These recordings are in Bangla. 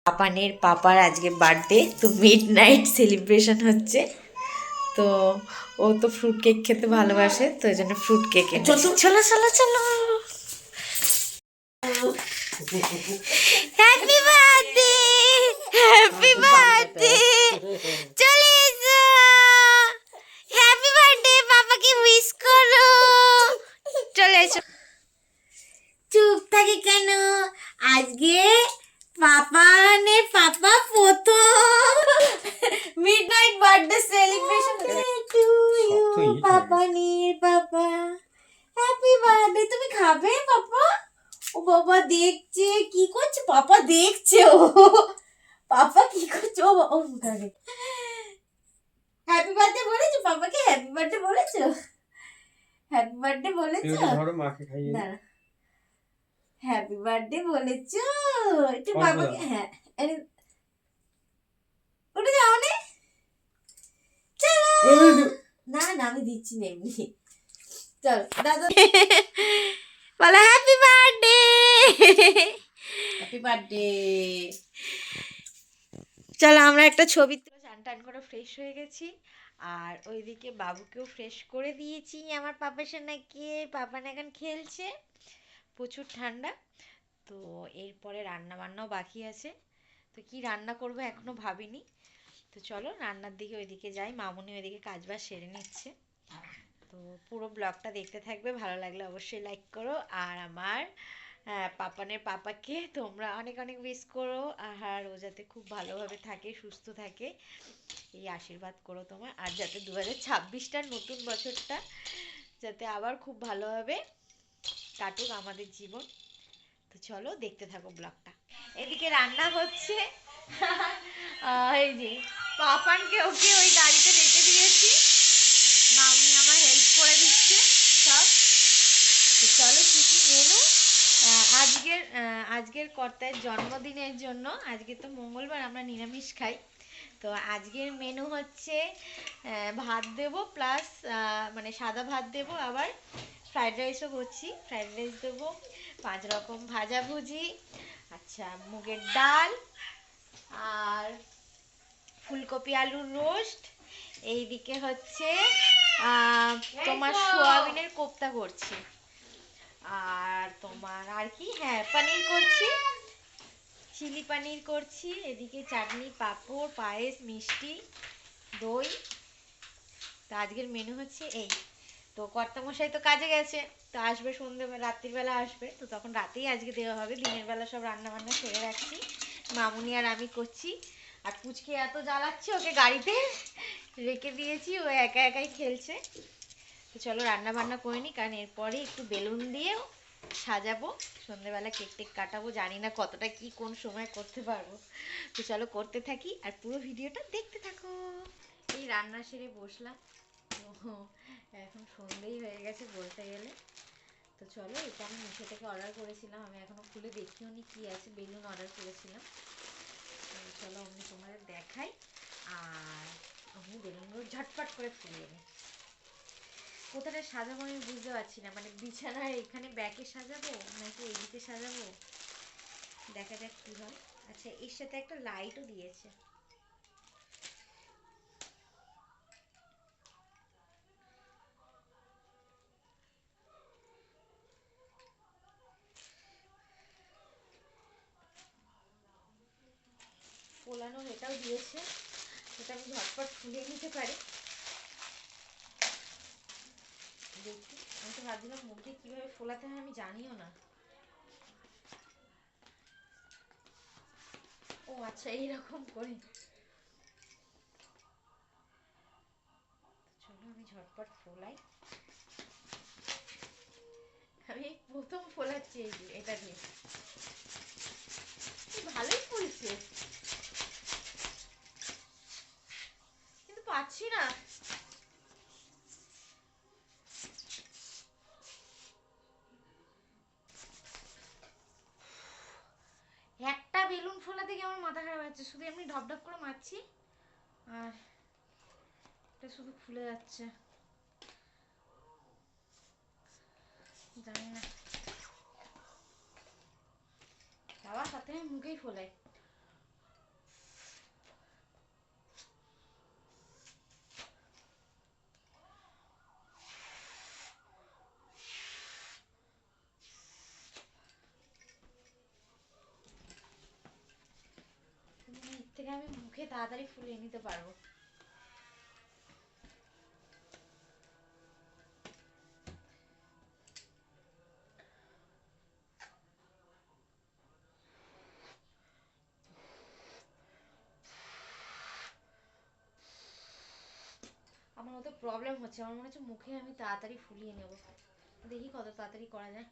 পাপানের পাপার আজকে বার্থডে, তো মিডনাইট সেলিব্রেশন হচ্ছে। তো ও তো ফ্রুট কেক খেতে ভালোবাসে, তো এই জন্য ফ্রুট কেক এনেছে। চলো চলো চলো। হ্যাপি বার্থডে, হ্যাপি বার্থডে, চলে এসো। হ্যাপি বার্থডে, পাপাকে উইশ করো। চলে এসো। চুপ থাকে কেন? আজকে পাপানের পাপা প্রথম midnight birthday celebration to you. পাপানের পাপা হ্যাপি বার্থডে। তুমি খাবে পাপা? ও বাবা দেখছে কি করছে, পাপা দেখছে। ও পাপা কি করছে? ও খাবে। হ্যাপি বার্থডে বলেছো পাপাকে? হ্যাপি বার্থডে বলেছো? হ্যাপি বার্থডে বলেছো? ধরো মাকে খাইয়ে দাঁড়া। হ্যাপি বার্থডে বলেছো একটু বাবাকে? হ্যাঁ, উঠে যাও নে। চলো। না না আমি দিচ্ছি না এমনি। চল দাদা বলো হ্যাপি বার্থডে। Happy birthday. চলো আমরা একটা ছবি চান টান করে ফ্রেশ হয়ে গেছি, আর ওইদিকে বাবুকেও ফ্রেশ করে দিয়েছি। আমার পাপার সোনাকে, পাপা এখন খেলছে, প্রচুর ঠান্ডা। তো এরপরে রান্না বান্নাও বাকি আছে, তো কি রান্না করবো এখনো ভাবিনি। তো চলো রান্নার দিকে ওইদিকে যাই, মামুনি ওইদিকে কাজবাজ সেরে নিচ্ছে। তো পুরো ব্লগটা দেখতে থাকবে, ভালো লাগলে অবশ্যই লাইক করো। আর আমার পাপানের পাপাকে তোমরা অনেক অনেক উইশ করো, আর ও যাতে খুব ভালোভাবে থাকে, সুস্থ থাকে, এই আশীর্বাদ করো তোমার। আর যাতে 2026টার নতুন বছরটা যাতে আবার খুব ভালোভাবে কাটুক আমাদের জীবন। তো চলো দেখতে থাকো ব্লগটা। এদিকে রান্না হচ্ছে। এই যে পাপানকে ওকে ওই গাড়িতে রেখে দিয়েছি, মামনি আমার হেল্প করে দিচ্ছে সব। তো চলো কি কি মেনু আজকের কর্তার জন্মদিনের জন্য। আজকে তো মঙ্গলবার, আমরা নিরামিষ খাই। তো আজকের মেনু হচ্ছে ভাত দেবো, প্লাস মানে সাদা ভাত দেবো, আবার ফ্রাইড রাইসও করছি। ফ্রাইড রাইস দেবো, 5 রকম ভাজাভুজি, আচ্ছা মুগের ডাল, আর ফুলকপি আলুর রোস্ট। এইদিকে হচ্ছে তোমার সোয়াবিনের কোপ্তা করছি, আর তোমার আর কি, হ্যাঁ পনির করছি, চিলি পনির করছি। এদিকে চাটনি, পাঁপড়, পায়েস, মিষ্টি, দই। তো আজকের মেনু হচ্ছে এই। তো কর্তামশাই তো কাজে গেছে, তো আসবে সন্ধ্যেবেলা, রাত্রিবেলা আসবে, তো তখন রাতেই আজকে দেওয়া হবে। দিনের বেলা সব রান্না বান্না সেরে রাখছি, মামুনি আর আমি করছি। আর পুচকে এত জ্বালাচ্ছে, ওকে গাড়িতে রেখে দিয়েছি, ও একা একাই খেলছে। তো চলো রান্না বান্না করে নিই, কারণ এরপরে একটু বেলুন দিয়ে সাজাবো, সন্ধ্যেবেলা কেক টেক কাটাবো। জানি না কতটা কি কোন সময় করতে পারবো। তো চলো করতে থাকি, আর পুরো ভিডিওটা দেখতে থাকো। এই রান্না সেরে বসলাম, তো এখন সন্ধ্যেই হয়ে গেছে বলতে গেলে। তো চলো, এটা আমি মিশো থেকে অর্ডার করেছিলাম, আমি এখনো খুলে দেখিও নি কি আছে। বেলুন অর্ডার করেছিলাম। তো চলো আমি তোমাদের দেখাই, আর আমি বেলুনগুলো ঝটপট করে ফুলিয়ে নিই। কোথাটা সাজাবো আমি বুঝতে পারছি না, মানে বিছানার এখানে ব্যাকে সাজাবো নাকি এইদিকে সাজাবো, দেখা যাক কি হয়। আচ্ছা এর সাথে একটা লাইটও দিয়েছে। ফোলানোর এটাও দিয়েছে, সেটা আমি ঝটপট ফুলিয়ে নিতে পারি। দেখি, আমি তো ভাবছিলাম মুখে কিভাবে ফোলাতে হয়, আমি জানিও না। ও আচ্ছা এইরকম করে। চলো আমি ঝটপট ফোলাই। আমি প্রথম ফোলাচ্ছি এই যে এটা দিয়ে, ভালোই ফুলছে, কিন্তু পাচ্ছি না। একটা বেলুন ফোলা থেকে আমার মাথা খারাপ হচ্ছে, শুধু এমনি ঢপ ঢপ করে মারছি, আর এটা শুধু ফুলে যাচ্ছে। জানি না, বাবা সাথে আমি মুখেই ফোলাই। মুখে তাড়াতাড়ি ফুলিয়ে নিতে পারবো। আমার মতো প্রবলেম হচ্ছে, আমার মনে হচ্ছে মুখে আমি তাড়াতাড়ি ফুলিয়ে নেব, দেখি কত তাড়াতাড়ি করা যায়।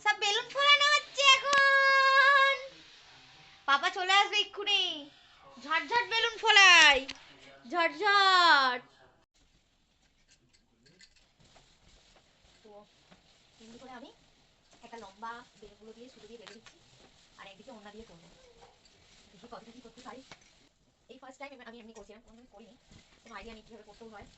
সব বেলুন ফোলানো হচ্ছে এখন, পাপা চলে আসবে এক্ষুনি। ঝটঝট বেলুন ফোলাই, ঝটঝট। তো এমনি করে আমি একটা লম্বা বেলুনগুলো দিয়ে সুতো দিয়ে বেঁধে দিচ্ছি, আর একদিকে ওড়না দিয়ে করবো, দেখি কতটা কি করতে পারি। এই ফার্স্ট টাইম আমি এমনি করছিলাম, কোনোদিন করিনি, কোনো আইডিয়া নেই কীভাবে করতেও হয়।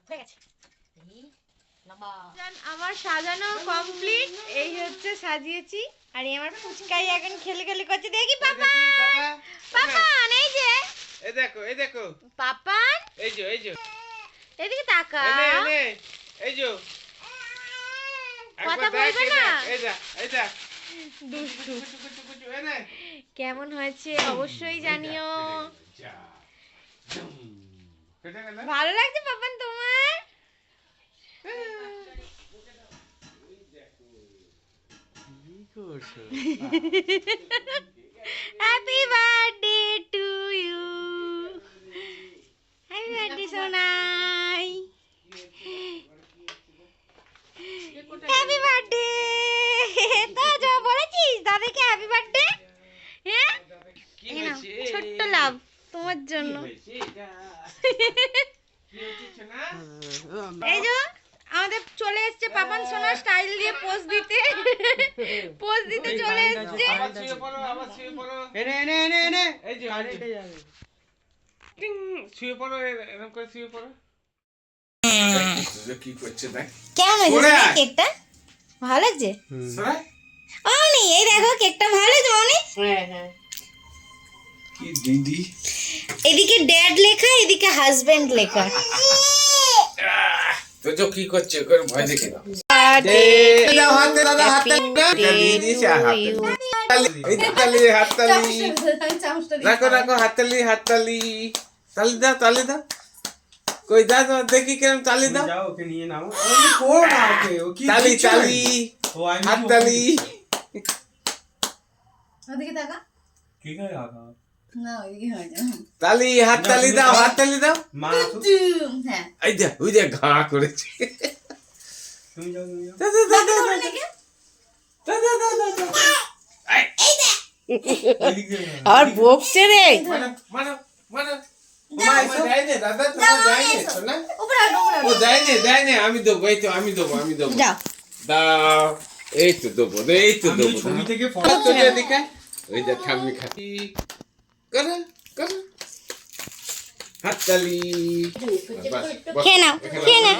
হয়ে গেছে। আমার সাজানো কমপ্লিট, এই হচ্ছে সাজিয়েছি, আর এই আমার ফুচকাই এখন খেলে খেলে করছে। দেখি পাপান, পাপান এই যে, এই দেখো এই দেখো পাপান এই যে এদিকে তাকা, এই যে কথা বলবে না। এই দেখ দুষ্টু। কেমন হয়েছে অবশ্যই জানিও। ভালো লাগছে পাপান তোমার? Happy birthday to you, happy birthday Sonai, happy birthday. তো যা বলেছিস দাদাকে হ্যাপি বার্থডে। হ্যাঁ ছোট্ট লাভ তোমার জন্য। এই যে আমাদের চলে এসেছে পাপান সোনা স্টাইল দিয়ে পোজ দিতে, পোজ দিতে চলে এসেছে। শুয়ে পড়ো, এরকম করে শুয়ে পড়ো। কি করছে দেখ, কেমন হয়েছে কেকটা? ভালো লাগছে অনি? এই দেখো কেকটা ভালো লাগছে অনি? হ্যাঁ। কি দিদি, এদিকে ড্যাড লেখা, এদিকে হাজবেন্ড লেখা। তো যে কি করছে ওকে ভয় দেখে দাও। হাততালি হাততালি তালি দাও, তালি দাও, কই দাও দেখি কেমন তালি দাও। তালি তালি হাততালি, তালি হাততালি দাও, হাততালি দাও। এই দেখ ওই দেখ ঘা করেছে। আর বকছে রে। আমি দেবো, এই তো আমি দেবো, আমি দেবো, দাও, এই তো দেবো, এই তো দেবো। ওই যে ঠাম্মি খাচ্ছি, করো করো হাততালি। খেয়ে নাও, খেয়ে নাও।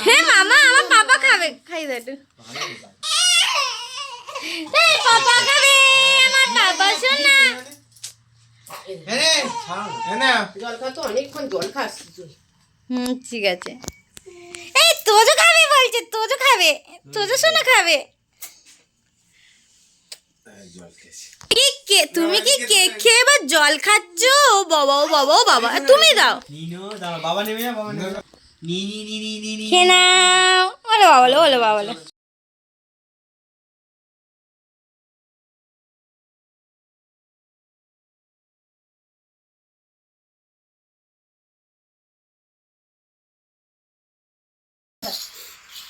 হ্যাঁ মামা, আমার পাপা খাবে, খাই দে একটু। এই পাপা খাবে, আমার বাবা শোনা। ঠিক আছে। এই তোজো খাবে বলছে, তোজো খাবে, তোজো শোনা খাবে। তুমি কি কেক খেয়ে এবার জল খাচ্ছ? ও বাবা, ও বাবা, ও বাবা, তুমি দাও। খেয়ে নাও। বলো বাবা, বলো বাবা, বলো।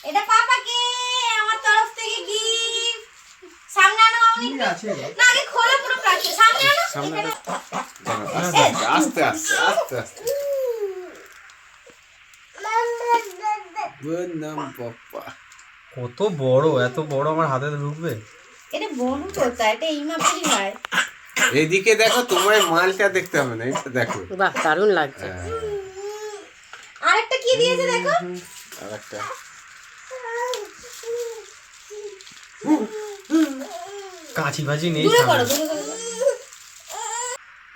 এটা পাপাকে আমার তরফ থেকে গিফট। সামনে আনো মামনি। না আগে খোলো পুরো প্লাস্টিক। সামনে আনো। আস্তে আস্তে আস্তে আস্তে। বনাম পাপা। কত বড়, এত বড় আমার হাতে ঢুকবে? এটা বনু কোথায়? এটা এই মাপেরই হয়। এদিকে দেখো, তোমার মালটা দেখতে হবে না, এটা দেখো। বাহ, দারুণ লাগছে। আরেকটা কি দিয়েছে দেখো। আরেকটা কাঁচি ভাজি নেই। দূরে করো, দূরে করো।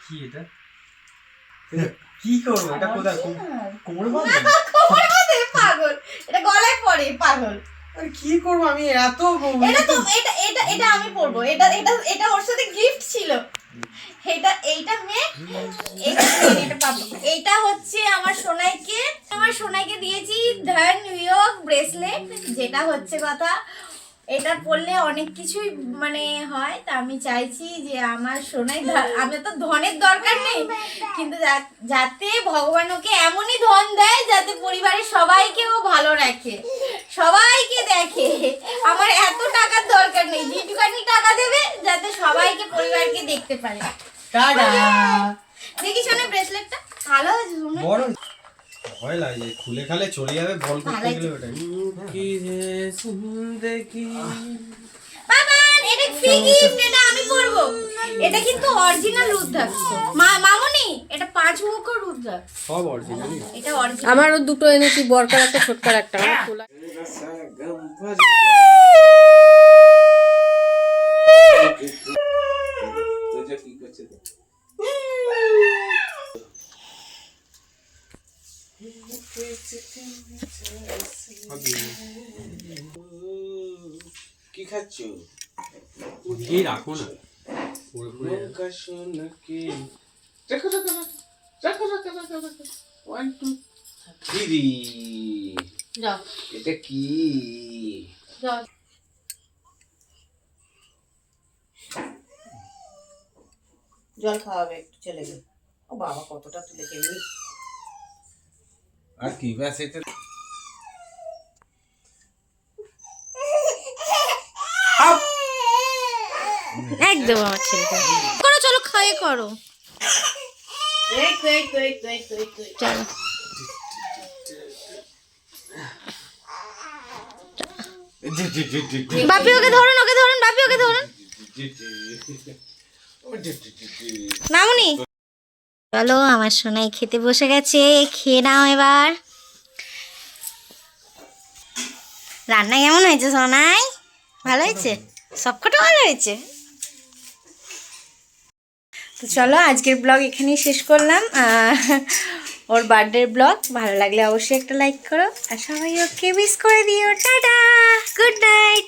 কি এটা? কি করবো এটা? কোথায় কোমরে বাঁধবো? কোমরে বাঁধে পাগল। এটা গলায় পড়ে পাগল। আরে কি করবো আমি এত? এটা তো এটা আমি পরবো। এটা ওর সাথে গিফট ছিল। এইটা মেয়ে, এটা পাবো। এইটা হচ্ছে আমার সোনাইকে দিয়েছি ধর নিউইয়র্ক ব্রেসলেট, যেটা হচ্ছে কথা। এটা পরলে অনেক কিছুই মানে হয়, তা আমি চাইছি যে আমার সোনাই, আমি তো ধনের দরকার নেই, কিন্তু যাতে ভগবান ওকে এমনই ধন দেয় যাতে পরিবারের সবাইকে ও ভালো রাখে, সবাইকে দেখে। আমার এত টাকার দরকার নেই, যেটুকানি টাকা দেবে যাতে সবাইকে পরিবারকে দেখতে পারে। টাটা। দেখি শোনে ব্রেসলেটটা ভালো আছে শোনে। বড় ভয় লাগে, খুলে খালে চলে যাবে বল করতে গেলে ওটা। কি রে জিন্দেগি। বাবা এটা ফ্রি গিফট, এটা আমি পরবো। এটা কিন্তু অরিজিনাল রুদ্রাক্ষ মামুনি, এটা 5 মুখ রুদ্রাক্ষ, সব অরিজিনাল। এটা অরিজিনাল। আমারও দুটো এনেছি, বড়কার একটা ছোটকার একটা। আমার খোলা কি খাচ্ছ? এই রাখো না। রাখো রাখো রাখো রাখো রাখো রাখো। 1 2 3। যাও এটা কি? যাও। জল খাওয়াবে একটু ছেলেকে। ও বাবা কতটা তুলে খেলি। আর কি ব্যাস এটা? একদম আমার ছেলেকে করো, চলো খাইয়ে করো। চলো বাপি ওকে ধরুন, বাপি ওকে ধরুন। মামুনি চলো, আমার সোনাই খেতে বসে গেছে, খেয়ে নাও এবার। রান্না কেমন হয়েছে সোনাই? ভালো হয়েছে, সবকটা ভালো হয়েছে। তো চলো আজকের ব্লগ এখানেই শেষ করলাম। ওর বার্থডের ব্লগ ভালো লাগলে অবশ্যই একটা লাইক করো, আর সবাই ওকে মিস করে দিও। Tata, good night.